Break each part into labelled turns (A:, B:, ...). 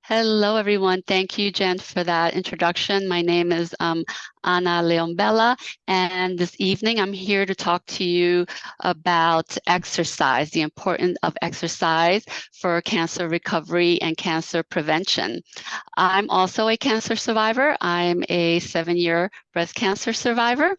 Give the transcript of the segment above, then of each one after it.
A: Hello, everyone. Thank you, Jen, for that introduction. My name is Ana Leombella, and this evening I'm here to talk to you about exercise, the importance of exercise for cancer recovery and cancer prevention. I'm also a cancer survivor. I'm a 7-year breast cancer survivor.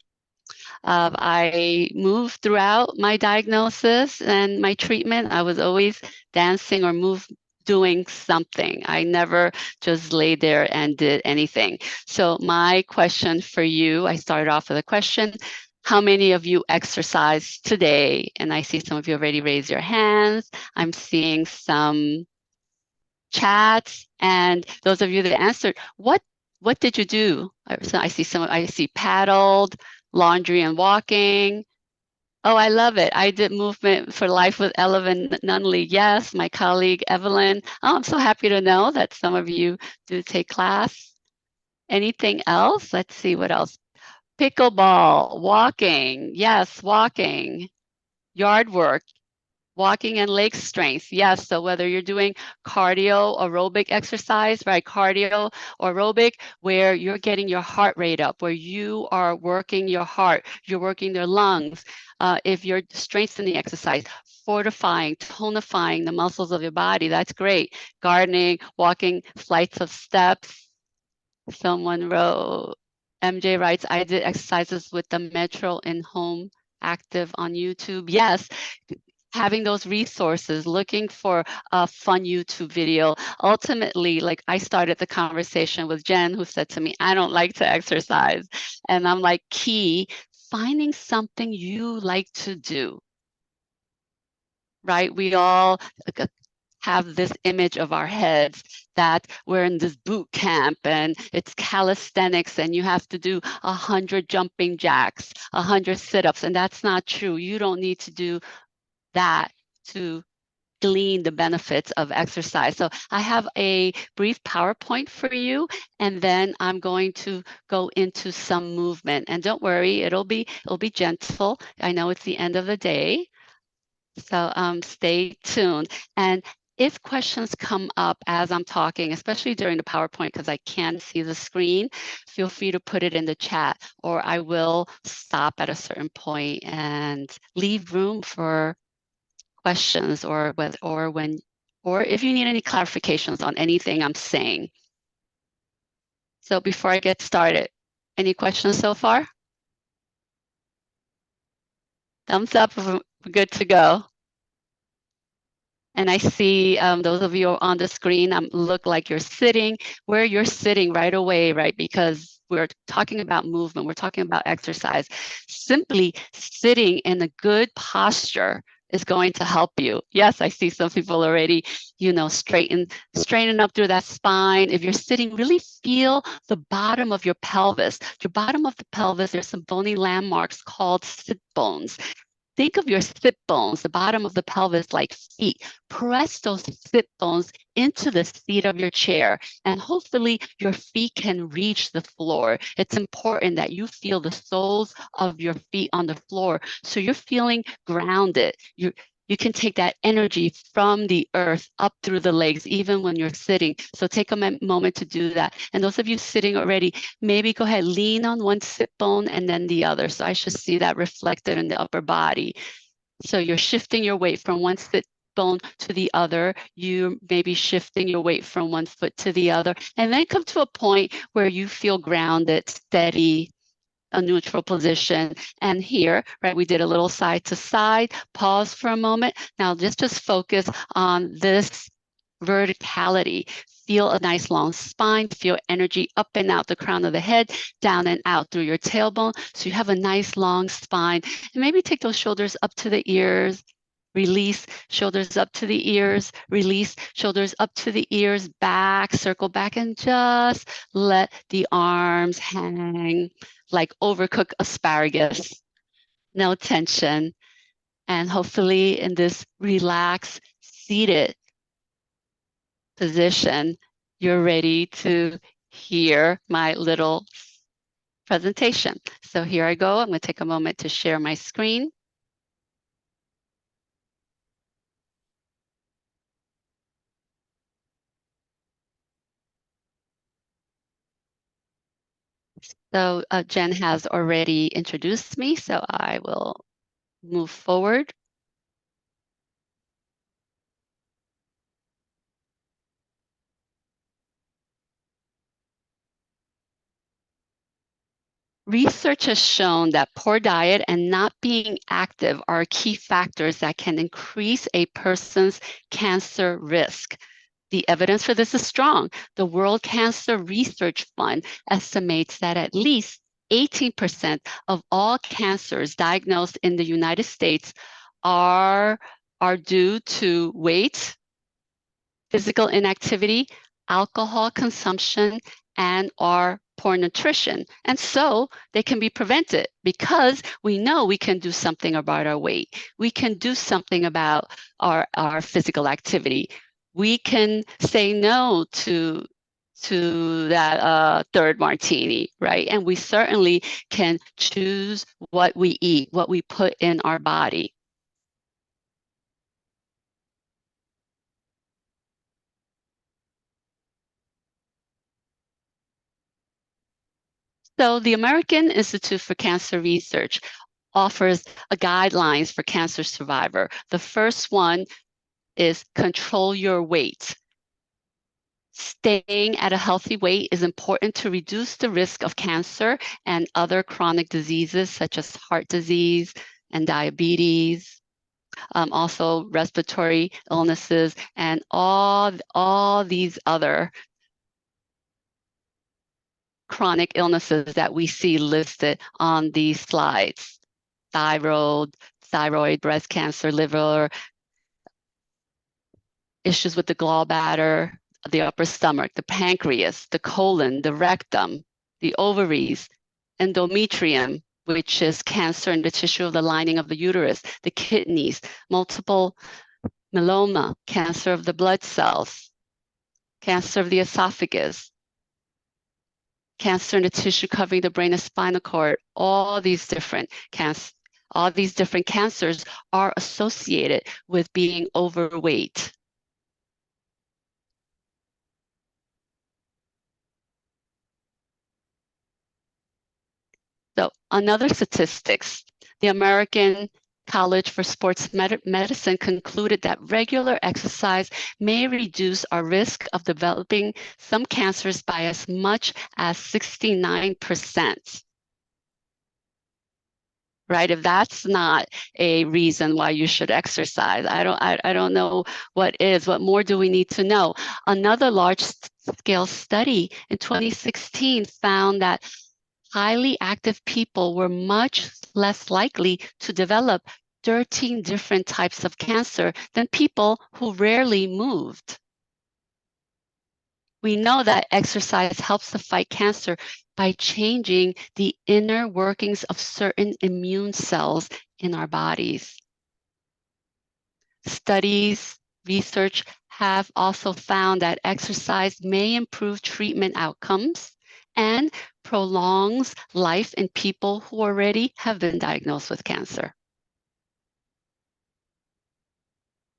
A: I moved throughout my diagnosis and my treatment. I was always dancing or doing something. I never just lay there and did anything. So my question for you, I started off with a question. How many of you exercise today? And I see some of you already raise your hands. I'm seeing some chats, and those of you that answered, what did you do? So I see paddled, laundry and walking. Oh, I love it. I did Movement for Life with Evelyn Nunley. Yes, my colleague Evelyn. Oh, I'm so happy to know that some of you do take class. Anything else? Let's see what else. Pickleball, walking. Yes, walking. Yard work. Walking and leg strength. Yes. So whether you're doing cardio aerobic exercise, right? Cardio or aerobic, where you're getting your heart rate up, where you are working your heart, you're working their lungs. If you're strengthening exercise, fortifying, tonifying the muscles of your body, that's great. Gardening, walking flights of steps. Someone wrote, MJ writes, I did exercises with the Metro in Home Active on YouTube. Yes, having those resources, looking for a fun YouTube video. Ultimately, like I started the conversation with Jen, who said to me, I don't like to exercise. And I'm like, finding something you like to do, right? We all have this image of our heads that we're in this boot camp and it's calisthenics and you have to do 100 jumping jacks, 100 sit-ups, and that's not true. You don't need to do that to glean the benefits of exercise. So I have a brief PowerPoint for you, and then I'm going to go into some movement. And don't worry, it'll be gentle. I know it's the end of the day, so stay tuned. And if questions come up as I'm talking, especially during the PowerPoint, because I can't see the screen, feel free to put it in the chat, or I will stop at a certain point and leave room for questions, or if you need any clarifications on anything I'm saying. So before I get started, any questions so far? Thumbs up if we're good to go. And I see those of you on the screen look like you're sitting. Where you're sitting right away, right? Because we're talking about movement, we're talking about exercise. Simply sitting in a good posture is going to help you. Yes, I see some people already, straightening up through that spine. If you're sitting, really feel the bottom of your pelvis. Your bottom of the pelvis, there's some bony landmarks called sit bones. Think of your sit bones, the bottom of the pelvis, like feet. Press those sit bones into the seat of your chair, and hopefully your feet can reach the floor. It's important that you feel the soles of your feet on the floor, so you're feeling grounded. You can take that energy from the earth up through the legs, even when you're sitting. So take a moment to do that. And those of you sitting already, maybe go ahead, lean on one sit bone and then the other. So I should see that reflected in the upper body. So you're shifting your weight from one sit bone to the other. You may be shifting your weight from one foot to the other, and then come to a point where you feel grounded, steady, a neutral position. And here, right, we did a little side to side, pause for a moment. Now just focus on this verticality. Feel a nice long spine, feel energy up and out the crown of the head, down and out through your tailbone. So you have a nice long spine. And maybe take those shoulders up to the ears. Release, shoulders up to the ears, release, shoulders up to the ears, back, circle back, and just let the arms hang like overcooked asparagus. No tension. And hopefully in this relaxed, seated position, you're ready to hear my little presentation. So here I go. I'm going to take a moment to share my screen. So Jen has already introduced me, so I will move forward. Research has shown that poor diet and not being active are key factors that can increase a person's cancer risk. The evidence for this is strong. The World Cancer Research Fund estimates that at least 18% of all cancers diagnosed in the United States are due to weight, physical inactivity, alcohol consumption, and or poor nutrition. And so they can be prevented because we know we can do something about our weight. We can do something about our physical activity. We can say no to that third martini, right? And we certainly can choose what we eat, what we put in our body. So the American Institute for Cancer Research offers a guidelines for cancer survivor. The first one is control your weight. Staying at a healthy weight is important to reduce the risk of cancer and other chronic diseases such as heart disease and diabetes, also respiratory illnesses, and all these other chronic illnesses that we see listed on these slides. Thyroid, breast cancer, liver, issues with the gallbladder, the upper stomach, the pancreas, the colon, the rectum, the ovaries, endometrium, which is cancer in the tissue of the lining of the uterus, the kidneys, multiple myeloma, cancer of the blood cells, cancer of the esophagus, cancer in the tissue covering the brain and spinal cord, all these different cancers are associated with being overweight. So another statistics, the American College for Sports Medicine concluded that regular exercise may reduce our risk of developing some cancers by as much as 69%. Right? If that's not a reason why you should exercise, I don't know what is. What more do we need to know? Another large scale study in 2016 found that highly active people were much less likely to develop 13 different types of cancer than people who rarely moved. We know that exercise helps to fight cancer by changing the inner workings of certain immune cells in our bodies. Studies, research have also found that exercise may improve treatment outcomes and prolongs life in people who already have been diagnosed with cancer.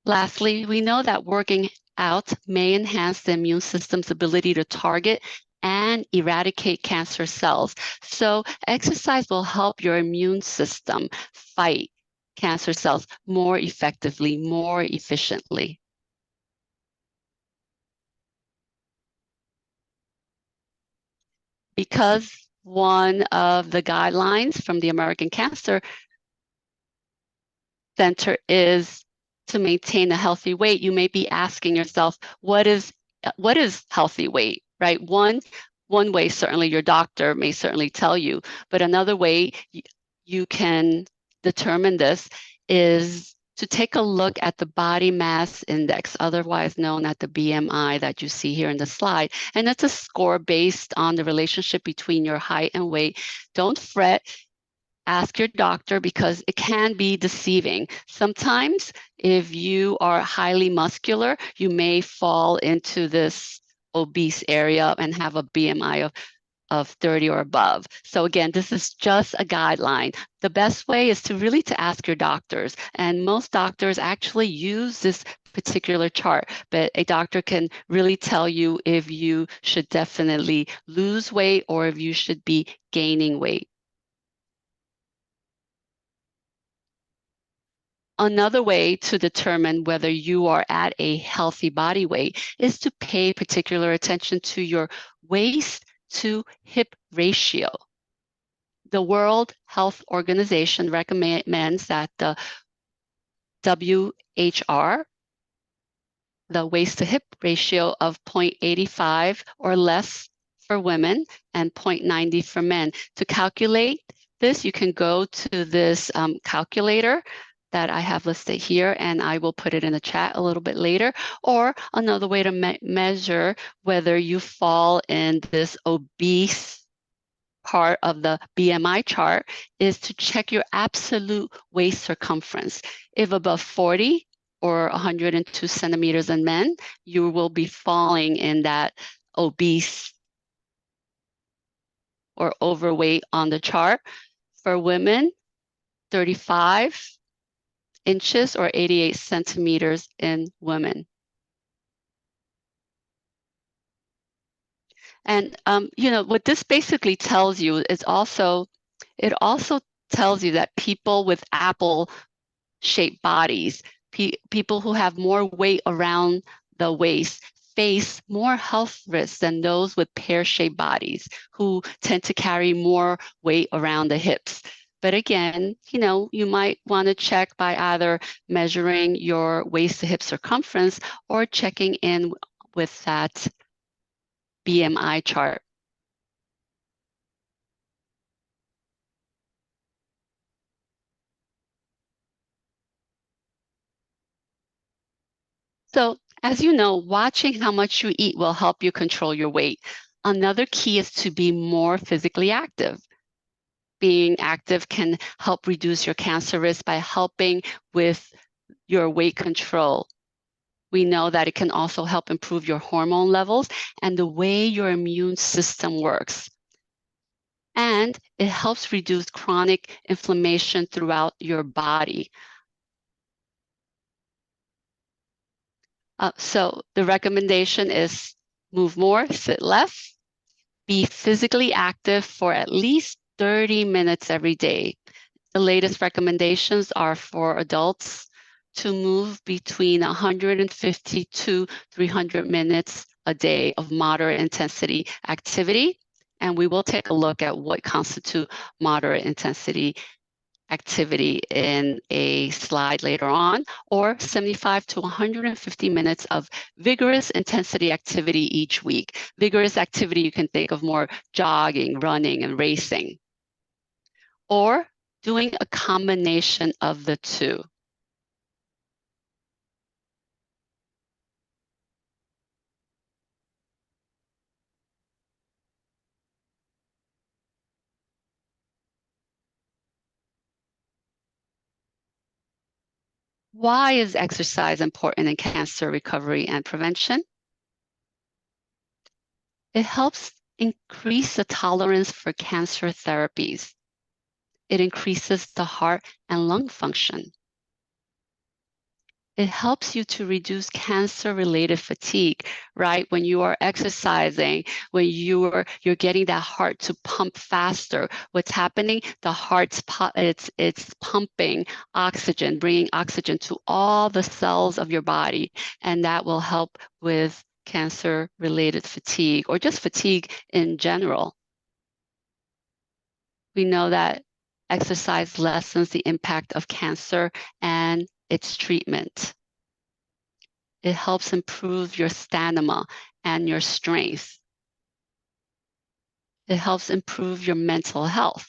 A: Lastly, we know that working out may enhance the immune system's ability to target and eradicate cancer cells. So exercise will help your immune system fight cancer cells more effectively, more efficiently. Because one of the guidelines from the American Cancer Center is to maintain a healthy weight, you may be asking yourself, what is healthy weight, right? One way, certainly your doctor may certainly tell you, but another way you can determine this is to take a look at the body mass index, otherwise known as the BMI that you see here in the slide. And that's a score based on the relationship between your height and weight. Don't fret. Ask your doctor because it can be deceiving. Sometimes if you are highly muscular, you may fall into this obese area and have a BMI of of 30 or above. So again, this is just a guideline. The best way is to really to ask your doctors. And most doctors actually use this particular chart, but a doctor can really tell you if you should definitely lose weight or if you should be gaining weight. Another way to determine whether you are at a healthy body weight is to pay particular attention to your waist to hip ratio. The World Health Organization recommends that the WHR, the waist to hip ratio of 0.85 or less for women and 0.90 for men. To calculate this, you can go to this calculator that I have listed here, and I will put it in the chat a little bit later. Or another way to measure whether you fall in this obese part of the BMI chart is to check your absolute waist circumference. If above 40 or 102 centimeters in men, you will be falling in that obese or overweight on the chart. For women, 35 inches or 88 centimeters in women. And what this basically tells you is it also tells you that people with apple-shaped bodies, people who have more weight around the waist, face more health risks than those with pear-shaped bodies who tend to carry more weight around the hips. But again, you might want to check by either measuring your waist to hip circumference or checking in with that BMI chart. So, as you know, watching how much you eat will help you control your weight. Another key is to be more physically active. Being active can help reduce your cancer risk by helping with your weight control. We know that it can also help improve your hormone levels and the way your immune system works. And it helps reduce chronic inflammation throughout your body. So the recommendation is move more, sit less, be physically active for at least 30 minutes every day. The latest recommendations are for adults to move between 150 to 300 minutes a day of moderate intensity activity. And we will take a look at what constitutes moderate intensity activity in a slide later on, or 75 to 150 minutes of vigorous intensity activity each week. Vigorous activity, you can think of more jogging, running, and racing, or doing a combination of the two. Why is exercise important in cancer recovery and prevention? It helps increase the tolerance for cancer therapies. It increases the heart and lung function. It helps you to reduce cancer-related fatigue, right? When you are exercising, when you're getting that heart to pump faster, what's happening? The heart's it's pumping oxygen, bringing oxygen to all the cells of your body, and that will help with cancer-related fatigue or just fatigue in general. We know that exercise lessens the impact of cancer and its treatment. It helps improve your stamina and your strength. It helps improve your mental health.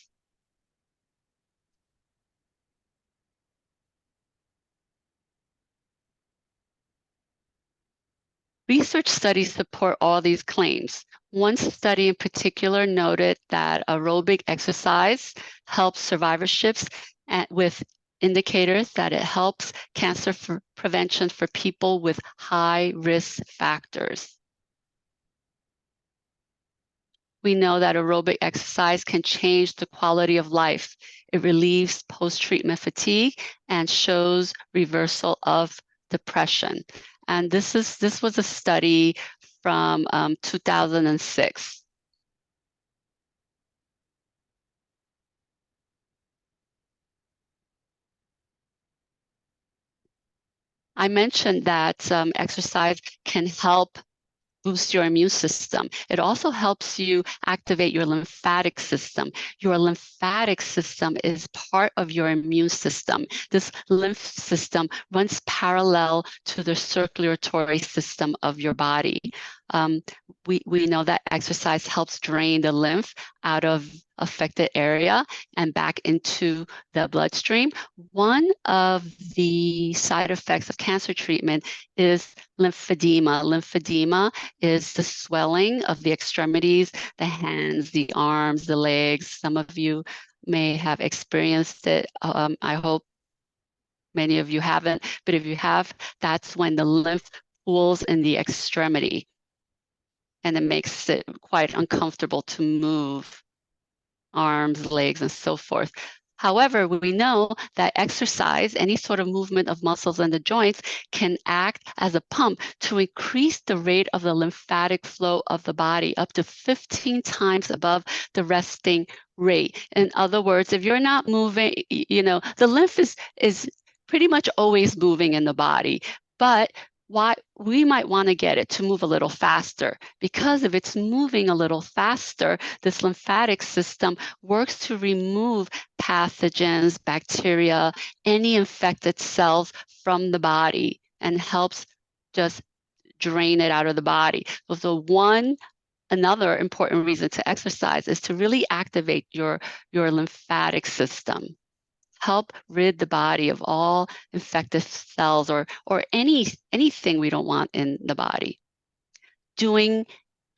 A: Research studies support all these claims. One study in particular noted that aerobic exercise helps survivorships with indicators that it helps cancer prevention for people with high risk factors. We know that aerobic exercise can change the quality of life. It relieves post-treatment fatigue and shows reversal of depression. And this was a study from 2006. I mentioned that exercise can help boost your immune system. It also helps you activate your lymphatic system. Your lymphatic system is part of your immune system. This lymph system runs parallel to the circulatory system of your body. Um, we know that exercise helps drain the lymph out of affected area and back into the bloodstream. One of the side effects of cancer treatment is lymphedema. Lymphedema is the swelling of the extremities, the hands, the arms, the legs. Some of you may have experienced it. I hope many of you haven't, but if you have, that's when the lymph pools in the extremity and it makes it quite uncomfortable to move arms, legs, and so forth. However, we know that exercise, any sort of movement of muscles and the joints, can act as a pump to increase the rate of the lymphatic flow of the body up to 15 times above the resting rate. In other words, if you're not moving, the lymph is pretty much always moving in the body, but why we might want to get it to move a little faster, because if it's moving a little faster, this lymphatic system works to remove pathogens, bacteria, any infected cells from the body and helps just drain it out of the body. So another important reason to exercise is to really activate your lymphatic system. Help rid the body of all infected cells or anything we don't want in the body. Doing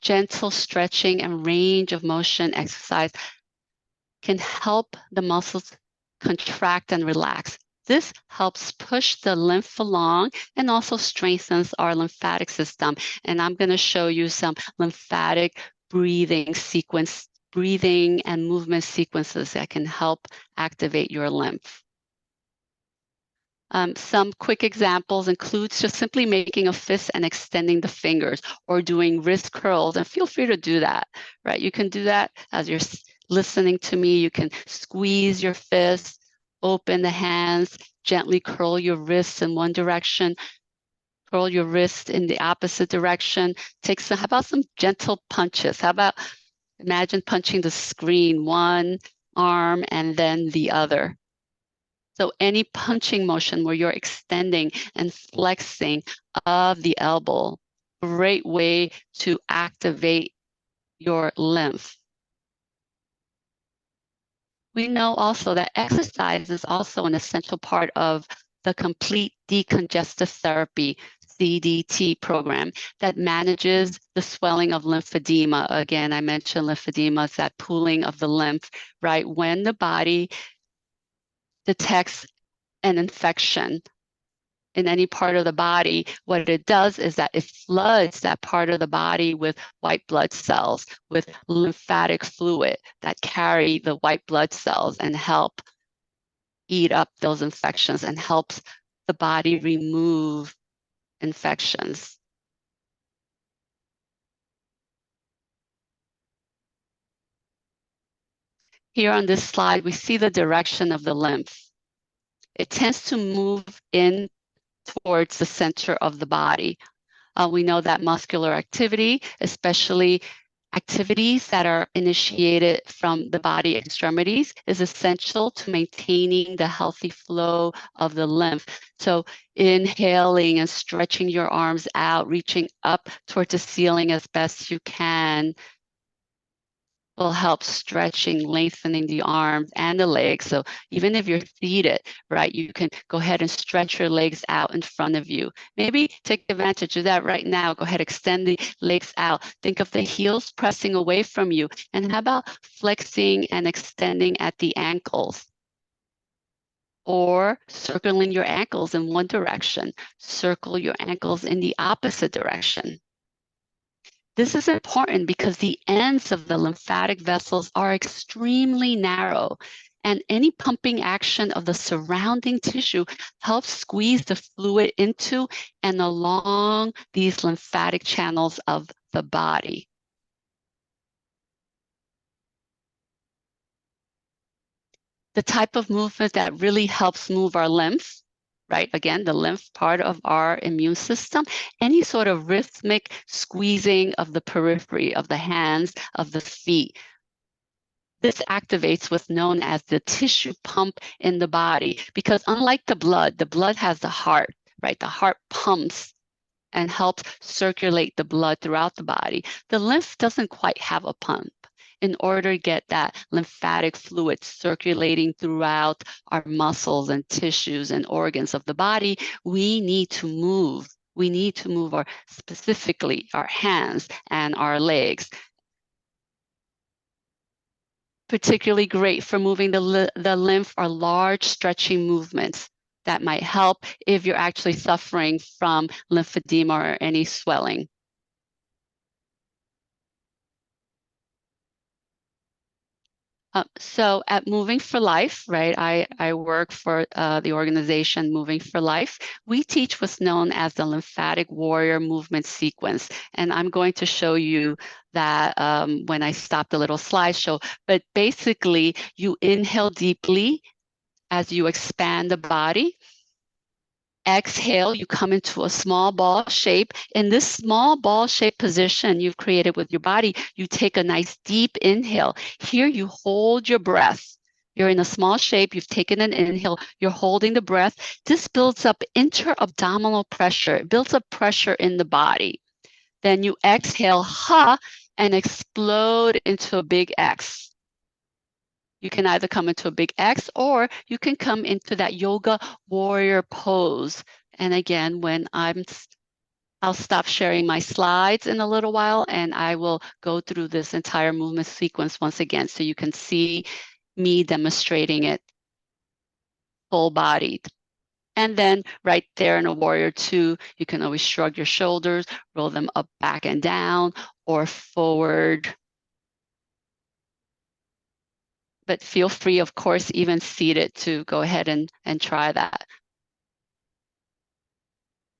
A: gentle stretching and range of motion exercise can help the muscles contract and relax. This helps push the lymph along and also strengthens our lymphatic system. And I'm going to show you some lymphatic breathing and movement sequences that can help activate your lymph. Some quick examples includes just simply making a fist and extending the fingers, or doing wrist curls, and feel free to do that, right? You can do that as you're listening to me. You can squeeze your fist, open the hands, gently curl your wrists in one direction, curl your wrist in the opposite direction. How about some gentle punches? How about imagine punching the screen, one arm and then the other. So any punching motion where you're extending and flexing of the elbow, great way to activate your lymph. We know also that exercise is also an essential part of the complete decongestive therapy CDT program that manages the swelling of lymphedema. Again, I mentioned lymphedema is that pooling of the lymph, right? When the body detects an infection in any part of the body, what it does is that it floods that part of the body with white blood cells, with lymphatic fluid that carry the white blood cells and help eat up those infections and helps the body remove infections. Here on this slide, we see the direction of the lymph. It tends to move in towards the center of the body. We know that muscular activity, especially activities that are initiated from the body extremities, is essential to maintaining the healthy flow of the lymph. So inhaling and stretching your arms out, reaching up towards the ceiling as best you can, will help stretching, lengthening the arms and the legs. So even if you're seated, right, you can go ahead and stretch your legs out in front of you. Maybe take advantage of that right now. Go ahead, extend the legs out. Think of the heels pressing away from you. And how about flexing and extending at the ankles? Or circling your ankles in one direction, circle your ankles in the opposite direction. This is important because the ends of the lymphatic vessels are extremely narrow, and any pumping action of the surrounding tissue helps squeeze the fluid into and along these lymphatic channels of the body. The type of movement that really helps move our lymph, right? Again, the lymph part of our immune system, any sort of rhythmic squeezing of the periphery of the hands, of the feet. This activates what's known as the tissue pump in the body because unlike the blood has the heart, right? The heart pumps and helps circulate the blood throughout the body. The lymph doesn't quite have a pump. In order to get that lymphatic fluid circulating throughout our muscles and tissues and organs of the body, we need to move. We need to move specifically our hands and our legs. Particularly great for moving the lymph are large stretching movements that might help if you're actually suffering from lymphedema or any swelling. So at Moving for Life, right, I work for the organization Moving for Life. We teach what's known as the lymphatic warrior movement sequence. And I'm going to show you that when I stop the little slideshow. But basically, you inhale deeply as you expand the body. Exhale, you come into a small ball shape. In this small ball shape position you've created with your body, you take a nice deep inhale. Here you hold your breath. You're in a small shape, you've taken an inhale, you're holding the breath. This builds up inter-abdominal pressure. It builds up pressure in the body. Then you exhale, ha, and explode into a big X. You can either come into a big X or you can come into that yoga warrior pose. And again, I'll stop sharing my slides in a little while and I will go through this entire movement sequence once again so you can see me demonstrating it full bodied. And then right there in a warrior two, you can always shrug your shoulders, roll them up, back and down, or forward. But feel free, of course, even seated to go ahead and try that.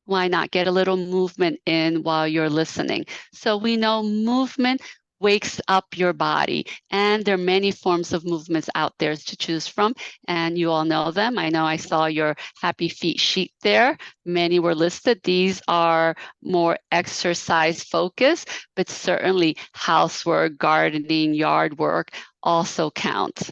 A: Why not get a little movement in while you're listening? So we know movement wakes up your body, and there are many forms of movements out there to choose from, and you all know them. I know I saw your happy feet sheet there. Many were listed. These are more exercise focused, but certainly housework, gardening, yard work also count.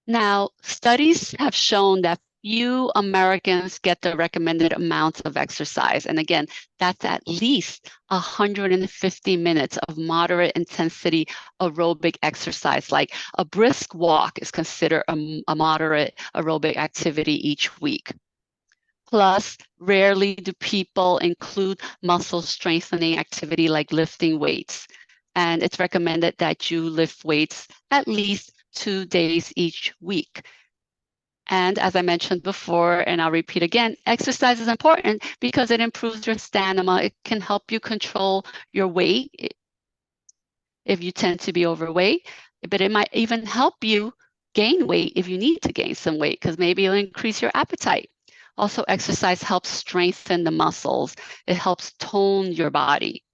A: Now, studies have shown that few Americans get the recommended amounts of exercise. And again, that's at least 150 minutes of moderate intensity aerobic exercise, like a brisk walk is considered a moderate aerobic activity each week. Plus, rarely do people include muscle strengthening activity like lifting weights. And it's recommended that you lift weights at least 2 days each week. And as I mentioned before, and I'll repeat again, exercise is important because it improves your stamina. It can help you control your weight if you tend to be overweight, but it might even help you gain weight if you need to gain some weight because maybe it'll increase your appetite. Also, exercise helps strengthen the muscles. It helps tone your body.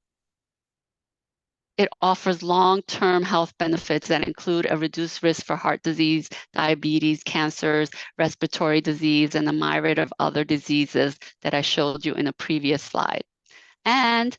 A: It offers long-term health benefits that include a reduced risk for heart disease, diabetes, cancers, respiratory disease, and a myriad of other diseases that I showed you in a previous slide. And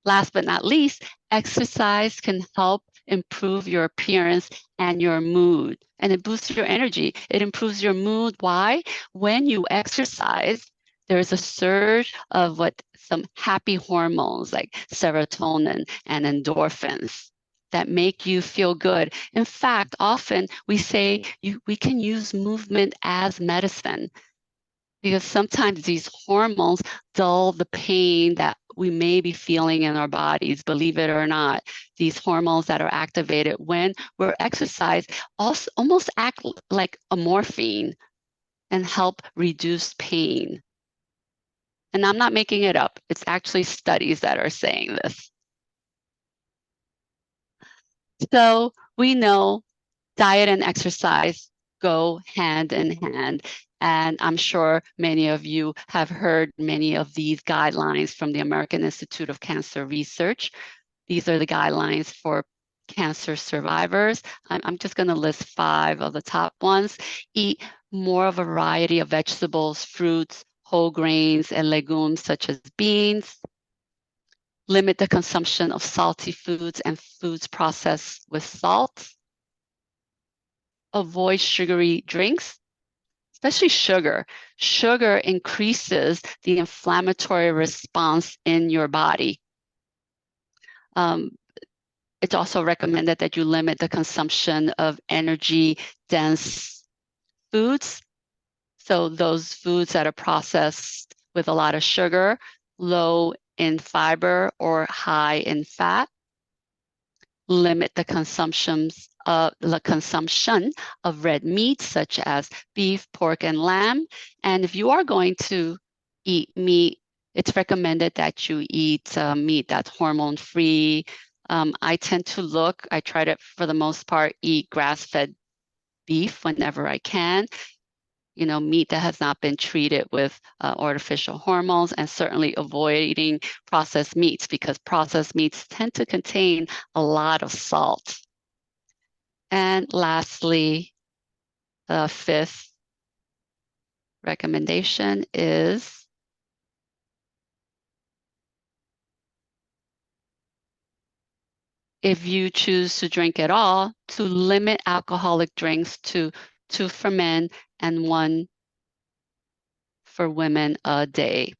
A: last but not least, exercise can help improve your appearance and your mood, and it boosts your energy. It improves your mood. Why? When you exercise, there's a surge of some happy hormones like serotonin and endorphins that make you feel good. In fact, often we say we can use movement as medicine because sometimes these hormones dull the pain that we may be feeling in our bodies, believe it or not. These hormones that are activated when we're exercise also almost act like a morphine and help reduce pain. And I'm not making it up. It's actually studies that are saying this. So we know diet and exercise go hand in hand. And I'm sure many of you have heard many of these guidelines from the American Institute of Cancer Research. These are the guidelines for cancer survivors. I'm just going to list 5 of the top ones. Eat more of a variety of vegetables, fruits, whole grains, and legumes such as beans. Limit the consumption of salty foods and foods processed with salt. Avoid sugary drinks, especially sugar. Sugar increases the inflammatory response in your body. It's also recommended that you limit the consumption of energy-dense foods. So those foods that are processed with a lot of sugar, low in fiber, or high in fat. Limit the consumption of red meats such as beef, pork, and lamb. And if you are going to eat meat, it's recommended that you eat meat that's hormone-free. I try to, for the most part, eat grass-fed beef whenever I can. Meat that has not been treated with artificial hormones, and certainly avoiding processed meats because processed meats tend to contain a lot of salt. And lastly, the 5th recommendation is if you choose to drink at all, to limit alcoholic drinks to 2 for men and 1 for women a day.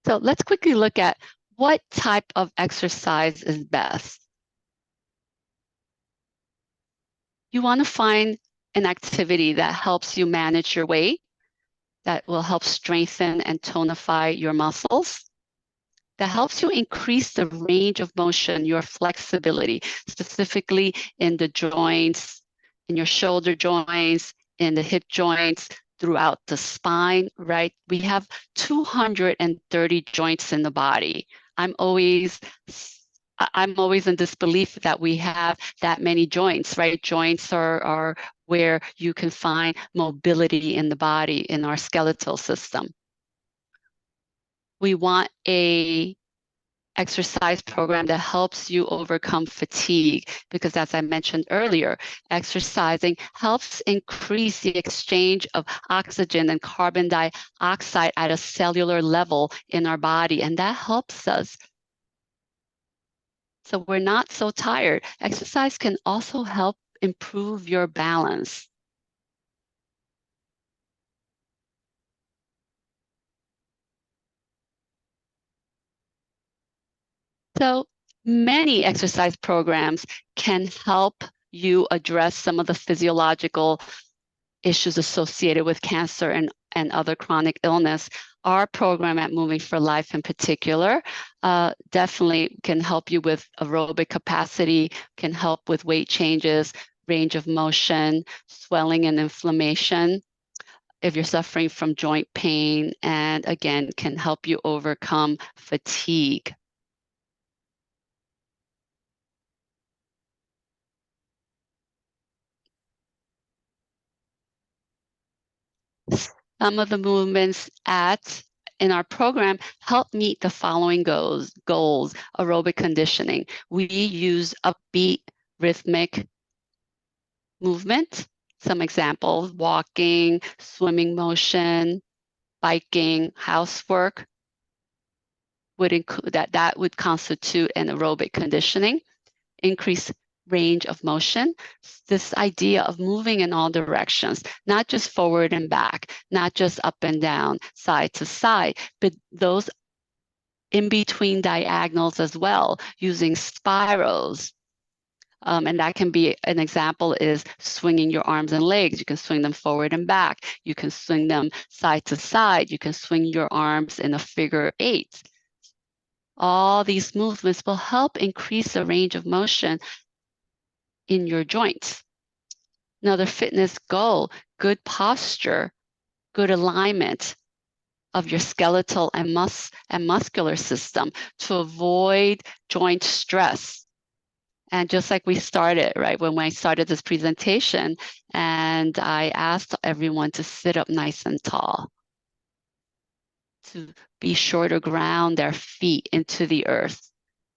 A: So let's quickly look at what type of exercise is best. You want to find an activity that helps you manage your weight, that will help strengthen and tonify your muscles, that helps you increase the range of motion, your flexibility, specifically in the joints, in your shoulder joints, in the hip joints, throughout the spine, right? We have 230 joints in the body. I'm always in disbelief that we have that many joints, right? Joints are where you can find mobility in the body, in our skeletal system. We want a exercise program that helps you overcome fatigue, because as I mentioned earlier, exercising helps increase the exchange of oxygen and carbon dioxide at a cellular level in our body, and that helps us so we're not so tired. Exercise can also help improve your balance. So many exercise programs can help you address some of the physiological issues associated with cancer and other chronic illness. Our program at Moving for Life in particular definitely can help you with aerobic capacity, can help with weight changes, range of motion, swelling and inflammation, if you're suffering from joint pain, and again, can help you overcome fatigue. Some of the movements in our program help meet the following goals: aerobic conditioning. We use upbeat, rhythmic movement. Some examples: walking, swimming motion, biking, housework would include that would constitute an aerobic conditioning. Increase range of motion, this idea of moving in all directions, not just forward and back, not just up and down, side to side, but those in between diagonals as well, using spirals, And that can be an example is swinging your arms and legs. You can swing them forward and back. You can swing them side to side. You can swing your arms in a figure eight. All these movements will help increase the range of motion in your joints. Another fitness goal, good posture, good alignment of your skeletal and muscular system to avoid joint stress. And just like we started, right, when I started this presentation, and I asked everyone to sit up nice and tall, to be sure to ground their feet into the earth.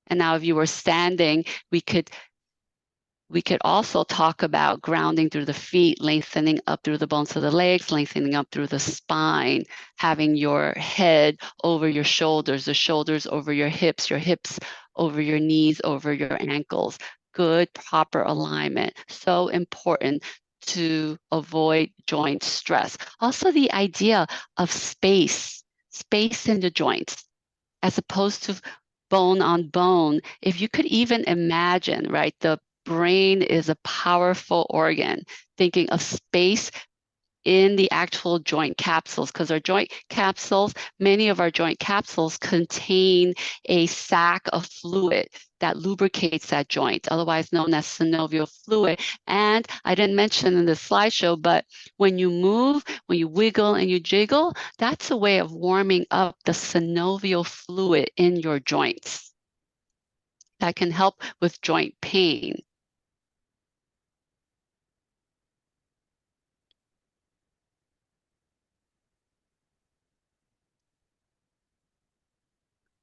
A: And now if you were standing, we could also talk about grounding through the feet, lengthening up through the bones of the legs, lengthening up through the spine, having your head over your shoulders, the shoulders over your hips over your knees, over your ankles. Good, proper alignment. So important to avoid joint stress. Also, the idea of space in the joints, as opposed to bone on bone. If you could even imagine, right, the brain is a powerful organ, thinking of space in the actual joint capsules, because our joint capsules, many of our joint capsules contain a sac of fluid that lubricates that joint, otherwise known as synovial fluid. And I didn't mention in the slideshow, but when you move, when you wiggle and you jiggle, that's a way of warming up the synovial fluid in your joints. That can help with joint pain.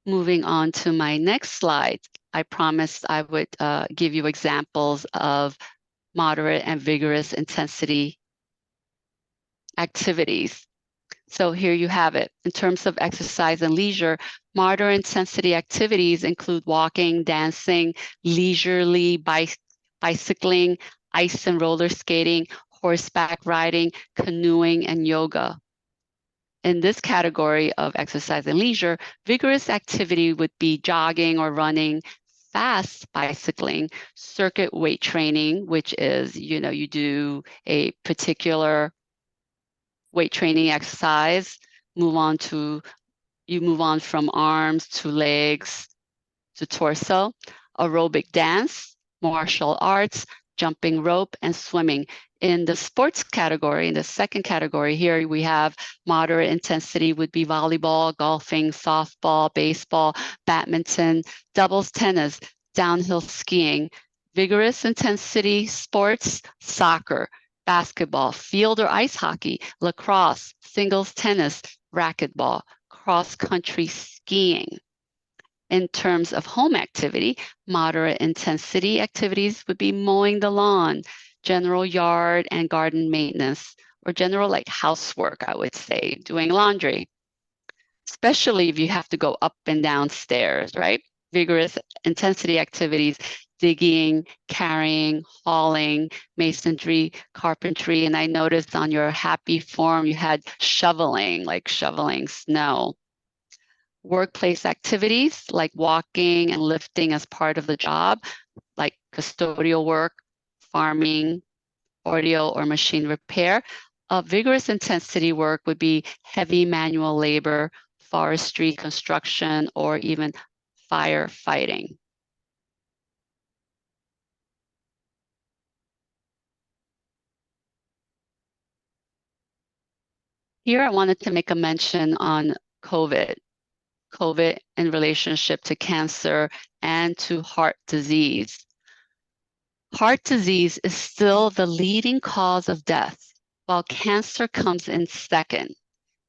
A: Moving on to my next slide, I promised I would give you examples of moderate and vigorous intensity activities. So here you have it. In terms of exercise and leisure, moderate intensity activities include walking, dancing, leisurely bicycling, ice and roller skating, horseback riding, canoeing, and yoga. In this category of exercise and leisure, vigorous activity would be jogging or running, fast bicycling, circuit weight training, which is, you do a particular weight training exercise, you move on from arms to legs to torso, aerobic dance, martial arts, jumping rope, and swimming. In the sports category, in the second category here, we have moderate intensity would be volleyball, golfing, softball, baseball, badminton, doubles tennis, downhill skiing. Vigorous intensity sports, soccer, basketball, field or ice hockey, lacrosse, singles tennis, racquetball, cross-country skiing. In terms of home activity, moderate intensity activities would be mowing the lawn, general yard and garden maintenance, or general like housework, I would say, doing laundry, especially if you have to go up and down stairs, right? Vigorous intensity activities, digging, carrying, hauling, masonry, carpentry. And I noticed on your happy form, you had shoveling, like shoveling snow. Workplace activities like walking and lifting as part of the job, like custodial work, farming, audio or machine repair. Vigorous intensity work would be heavy manual labor, forestry, construction, or even firefighting. Here I wanted to make a mention on COVID in relationship to cancer and to heart disease. Heart disease is still the leading cause of death, while cancer comes in second.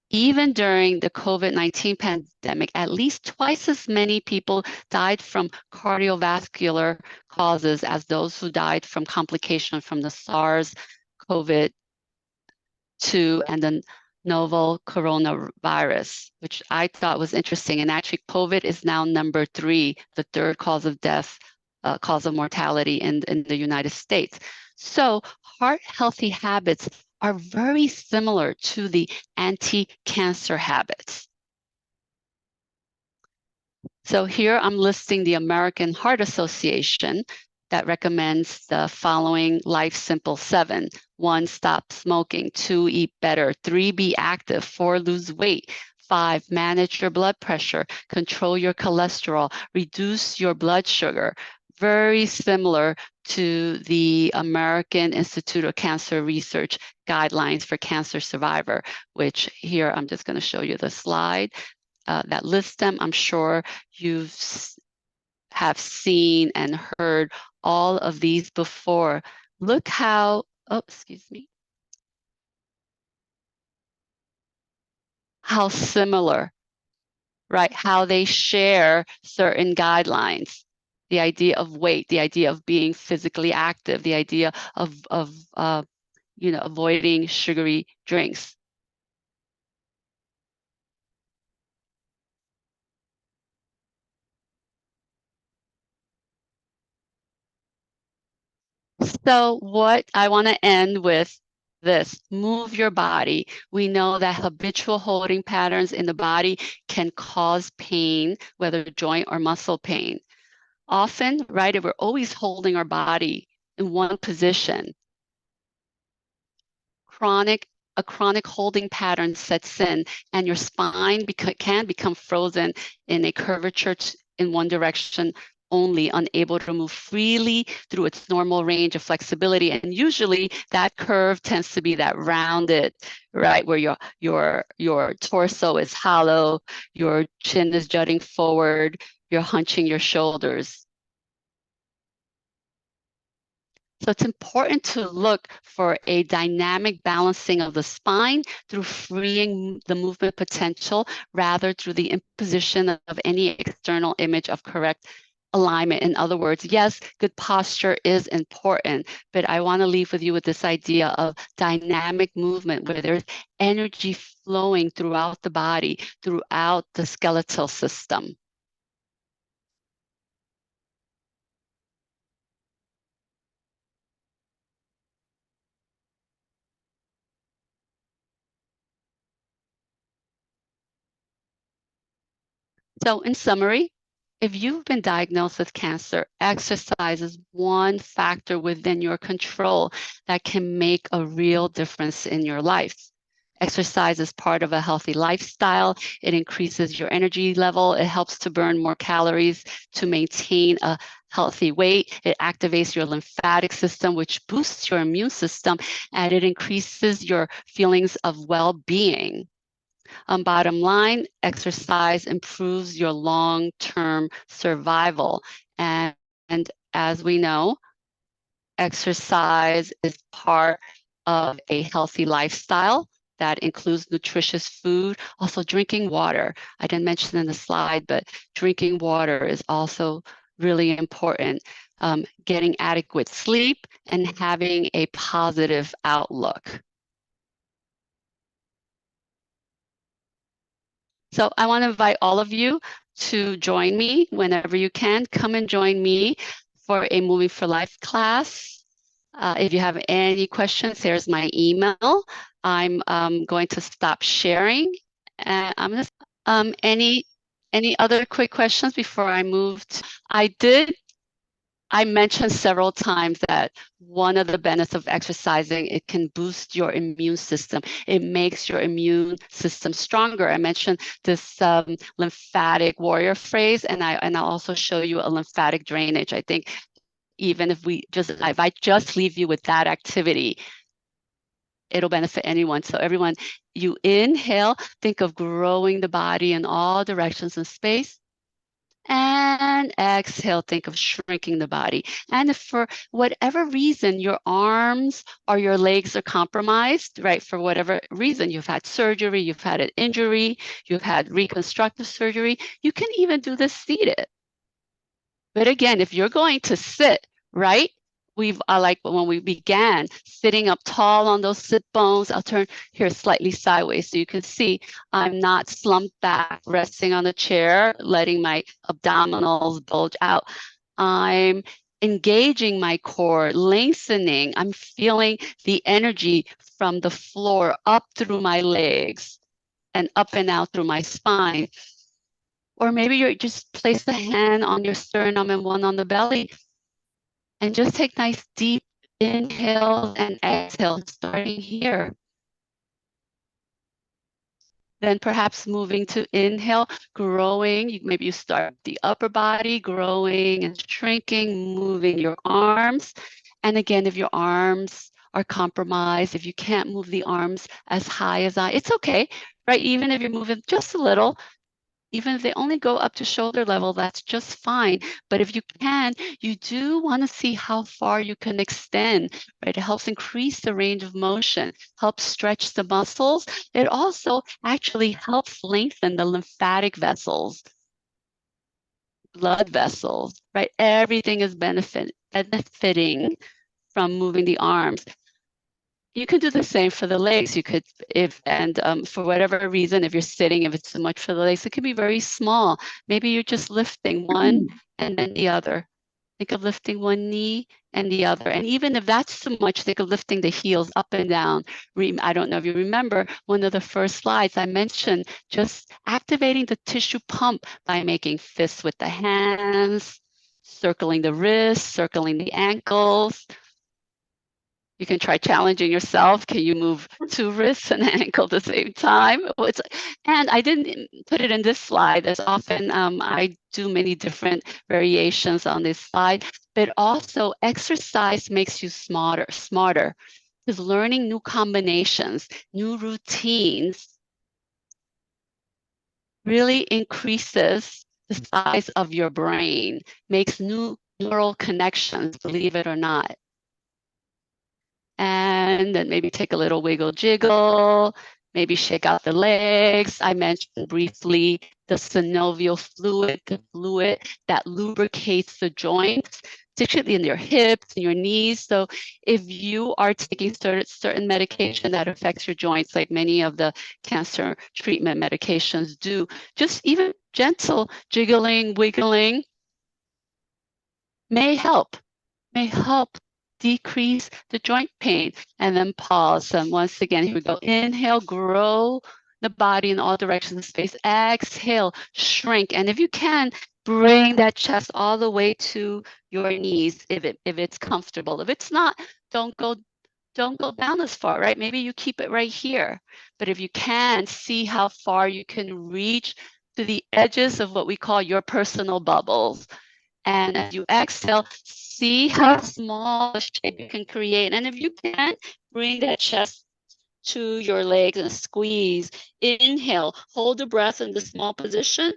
A: Even during the COVID-19 pandemic, at least twice as many people died from cardiovascular causes as those who died from complications from the SARS-CoV-2 and the novel coronavirus, which I thought was interesting. And actually, COVID is now number 3, the third cause of death, cause of mortality in the United States. So heart healthy habits are very similar to the anti-cancer habits. So here I'm listing the American Heart Association that recommends the following life simple 7. 1, stop smoking. 2, eat better. 3, be active. 4, lose weight. 5, manage your blood pressure, control your cholesterol, reduce your blood sugar. Very similar to the American Institute of Cancer Research guidelines for cancer survivor, which here I'm just going to show you the slide that lists them. I'm sure you have seen and heard all of these before. Look how, oh, excuse me, how similar, right? How they share certain guidelines. The idea of weight, the idea of being physically active, the idea of avoiding sugary drinks. So what I want to end with this, move your body. We know that habitual holding patterns in the body can cause pain, whether joint or muscle pain. Often, right, if we're always holding our body in one position, a chronic holding pattern sets in, and your spine can become frozen in a curvature in one direction only, unable to move freely through its normal range of flexibility. And usually that curve tends to be that rounded, right, where your torso is hollow, your chin is jutting forward, you're hunching your shoulders. So it's important to look for a dynamic balancing of the spine through freeing the movement potential rather through the imposition of any external image of correct alignment. In other words, yes, good posture is important, but I want to leave with you with this idea of dynamic movement where there's energy flowing throughout the body, throughout the skeletal system. So in summary, if you've been diagnosed with cancer, exercise is one factor within your control that can make a real difference in your life. Exercise is part of a healthy lifestyle. It increases your energy level. It helps to burn more calories to maintain a healthy weight. It activates your lymphatic system, which boosts your immune system, and it increases your feelings of well-being. Bottom line, exercise improves your long-term survival. And as we know, exercise is part of a healthy lifestyle that includes nutritious food, also drinking water. I didn't mention in the slide, but drinking water is also really important. Getting adequate sleep and having a positive outlook. So I want to invite all of you to join me whenever you can. Come and join me for a Moving for Life class. If you have any questions, there's my email. I'm going to stop sharing. I'm going to, any other quick questions before I move to, I mentioned several times that one of the benefits of exercising, it can boost your immune system. It makes your immune system stronger. I mentioned this lymphatic warrior phrase, and I'll also show you a lymphatic drainage. I think even if I just leave you with that activity, it'll benefit anyone. So everyone, you inhale, think of growing the body in all directions in space. And exhale, think of shrinking the body. And if for whatever reason your arms or your legs are compromised, right, for whatever reason, you've had surgery, you've had an injury, you've had reconstructive surgery, you can even do this seated. But again, if you're going to sit, right, like when we began, sitting up tall on those sit bones. I'll turn here slightly sideways so you can see I'm not slumped back, resting on the chair, letting my abdominals bulge out. I'm engaging my core, lengthening. I'm feeling the energy from the floor up through my legs and up and out through my spine. Or maybe you just place the hand on your sternum and one on the belly And just take nice deep inhales and exhales, starting here. Then perhaps moving to inhale, growing. Maybe you start the upper body, growing and shrinking, moving your arms. And again, if your arms are compromised, if you can't move the arms as high as it's okay, right? Even if you're moving just a little, even if they only go up to shoulder level, that's just fine. But if you can, you do want to see how far you can extend, right? It helps increase the range of motion, helps stretch the muscles. It also actually helps lengthen the lymphatic vessels, blood vessels, right? Everything is benefiting from moving the arms. You could do the same for the legs. You could, for whatever reason, if you're sitting, if it's too much for the legs, it could be very small. Maybe you're just lifting one and then the other. Think of lifting one knee and the other. And even if that's too much, think of lifting the heels up and down. I don't know if you remember one of the first slides I mentioned, just activating the tissue pump by making fists with the hands, circling the wrists, circling the ankles. You can try challenging yourself. Can you move two wrists and an ankle at the same time? And I didn't put it in this slide as often. I do many different variations on this slide, but also exercise makes you smarter. Because learning new combinations, new routines really increases the size of your brain, makes new neural connections, believe it or not. And then maybe take a little wiggle jiggle, maybe shake out the legs. I mentioned briefly the synovial fluid, the fluid that lubricates the joints, particularly in your hips and your knees. So if you are taking certain medication that affects your joints, like many of the cancer treatment medications do, just even gentle jiggling, wiggling may help decrease the joint pain. And then pause. And once again, here we go. Inhale, grow the body in all directions of space. Exhale, shrink. And if you can, bring that chest all the way to your knees if it's comfortable. If it's not, don't go down as far, right? Maybe you keep it right here. But if you can, see how far you can reach to the edges of what we call your personal bubbles. And as you exhale, see how small a shape you can create. And if you can, bring that chest to your legs and squeeze. Inhale, hold the breath in the small position.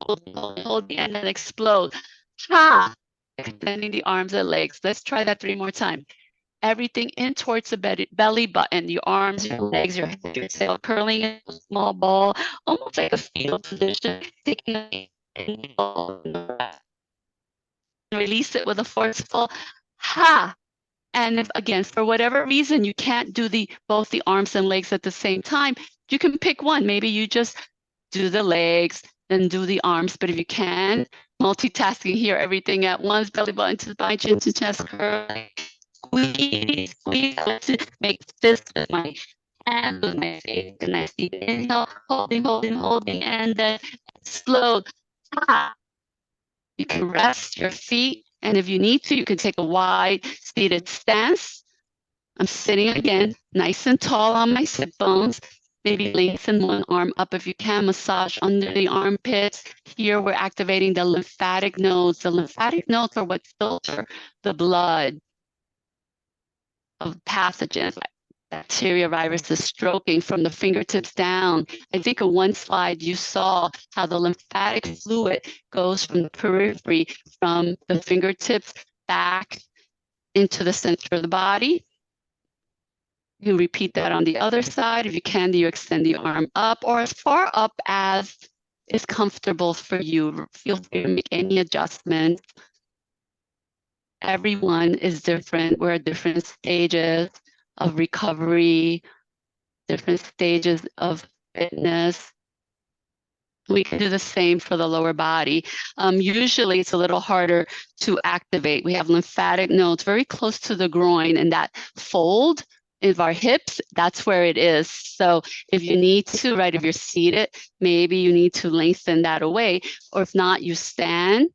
A: Hold the end and explode. Ha! Extending the arms and legs. Let's try that 3 more times. Everything in towards the belly button, your arms, your legs, your head, your tail, curling in a small ball, almost like a fetal position. Taking a release it with a forceful ha. And if, again, for whatever reason, you can't do both the arms and legs at the same time, you can pick one. Maybe you just do the legs, then do the arms. But if you can, multitasking here, everything at once, belly button to spine, chin to chest, curl, squeeze, make fists with my hands, with my face, and I see inhale, holding, and then explode. Ha. You can rest your feet, and if you need to, you can take a wide seated stance. I'm sitting again, nice and tall on my sit bones. Maybe lengthen one arm up if you can, massage under the armpits. Here we're activating the lymphatic nodes. The lymphatic nodes are what filter the blood of pathogens, bacteria, viruses, stroking from the fingertips down. I think in one slide you saw how the lymphatic fluid goes from the periphery, from the fingertips back into the center of the body. You repeat that on the other side. If you can, you extend the arm up or as far up as is comfortable for you. Feel free to make any adjustments. Everyone is different. We're at different stages of recovery, different stages of fitness. We can do the same for the lower body. Usually it's a little harder to activate. We have lymphatic nodes very close to the groin, and that fold of our hips, that's where it is. So if you need to, right, if you're seated, maybe you need to lengthen that away, or if not, you stand.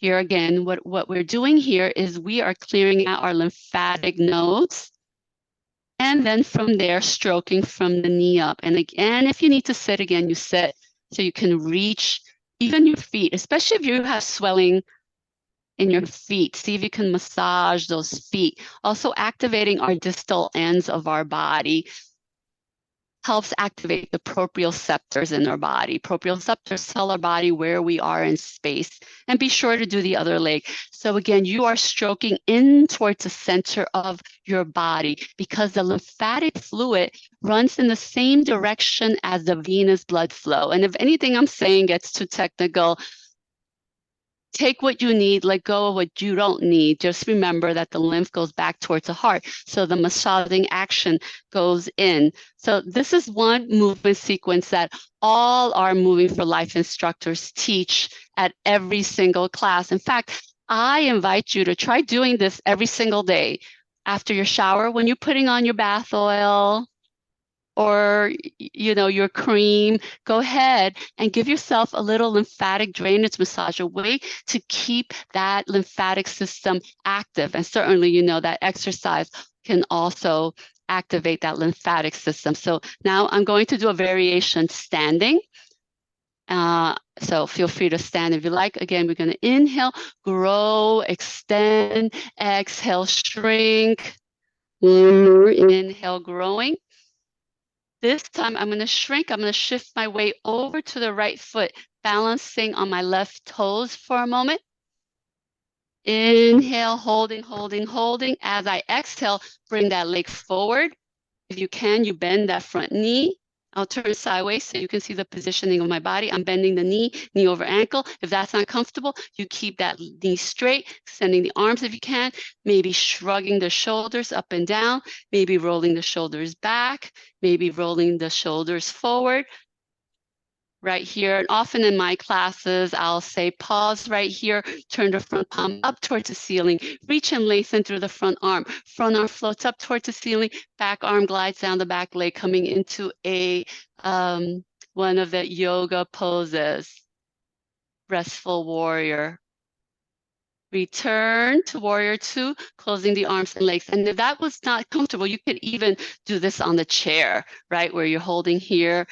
A: Here again, what we're doing here is we are clearing out our lymphatic nodes. And then from there, stroking from the knee up. And again, if you need to sit again, you sit so you can reach even your feet, especially if you have swelling in your feet. See if you can massage those feet. Also activating our distal ends of our body helps activate the proprioceptors in our body. Proprioceptors tell our body where we are in space. And be sure to do the other leg. So again, you are stroking in towards the center of your body because the lymphatic fluid runs in the same direction as the venous blood flow. And if anything I'm saying gets too technical, take what you need, let go of what you don't need. Just remember that the lymph goes back towards the heart. So the massaging action goes in. So this is one movement sequence that all our Moving for Life instructors teach at every single class. In fact, I invite you to try doing this every single day. After your shower, when you're putting on your bath oil, or your cream, go ahead and give yourself a little lymphatic drainage massage, a way to keep that lymphatic system active. And certainly, that exercise can also activate that lymphatic system. So now I'm going to do a variation standing. So feel free to stand if you like. Again, we're going to inhale, grow, extend, exhale, shrink. One more, inhale, growing. This time I'm going to shrink. I'm going to shift my weight over to the right foot, balancing on my left toes for a moment. Inhale, holding, holding, holding. As I exhale, bring that leg forward. If you can, you bend that front knee. I'll turn sideways so you can see the positioning of my body. I'm bending the knee over ankle. If that's not comfortable, you keep that knee straight, extending the arms if you can, maybe shrugging the shoulders up and down, maybe rolling the shoulders back, maybe rolling the shoulders forward. Right here, and often in my classes, I'll say pause right here, turn the front palm up towards the ceiling, reach and lengthen through the front arm floats up towards the ceiling, back arm glides down the back leg, coming into a one of the yoga poses, restful warrior. Return to warrior two, closing the arms and legs. And if that was not comfortable, you could even do this on the chair, right, where you're holding here.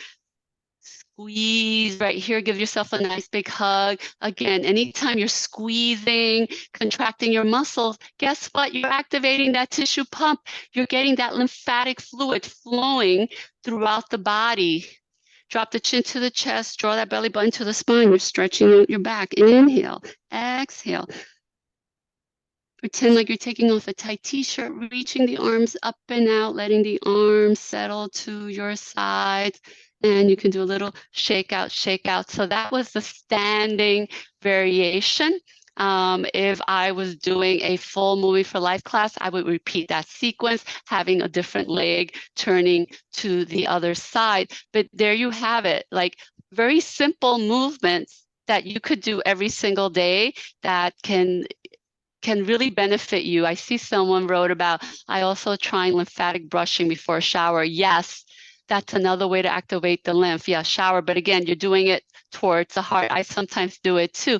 A: Squeeze right here, give yourself a nice big hug. Again, anytime you're squeezing, contracting your muscles, guess what? You're activating that tissue pump. You're getting that lymphatic fluid flowing throughout the body. Drop the chin to the chest, draw that belly button to the spine. You're stretching out your back. Inhale, exhale. Pretend like you're taking off a tight t-shirt, reaching the arms up and out, letting the arms settle to your sides. And you can do a little shake out, shake out. So that was the standing variation. If I was doing a full Moving for Life class, I would repeat that sequence, having a different leg turning to the other side. But there you have it, like very simple movements that you could do every single day that can really benefit you. I see someone wrote about, I also trying lymphatic brushing before a shower. Yes, that's another way to activate the lymph. Yeah, shower, but again, you're doing it towards the heart. I sometimes do it too.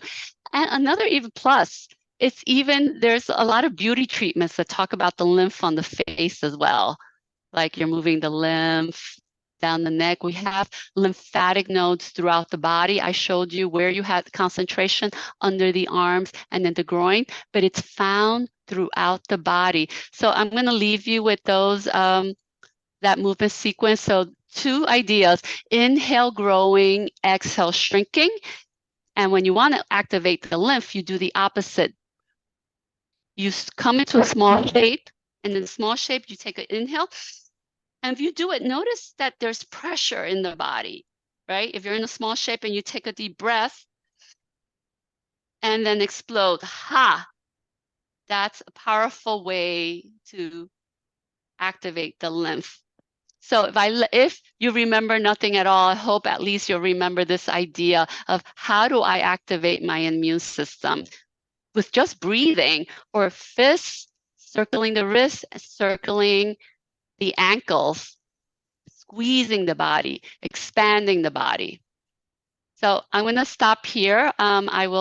A: And another even plus, there's a lot of beauty treatments that talk about the lymph on the face as well. Like you're moving the lymph down the neck. We have lymphatic nodes throughout the body. I showed you where you had concentration under the arms and then the groin, but it's found throughout the body. So I'm going to leave you with those, that movement sequence. So 2 ideas: inhale, growing, exhale, shrinking. And when you want to activate the lymph, you do the opposite. You come into a small shape, and in the small shape, you take an inhale. And if you do it, notice that there's pressure in the body, right? If you're in a small shape and you take a deep breath and then explode, that's a powerful way to activate the lymph. So if you remember nothing at all, I hope at least you'll remember this idea of how do I activate my immune system with just breathing, or fists, circling the wrists, circling the ankles, squeezing the body, expanding the body. So I'm going to stop here. I will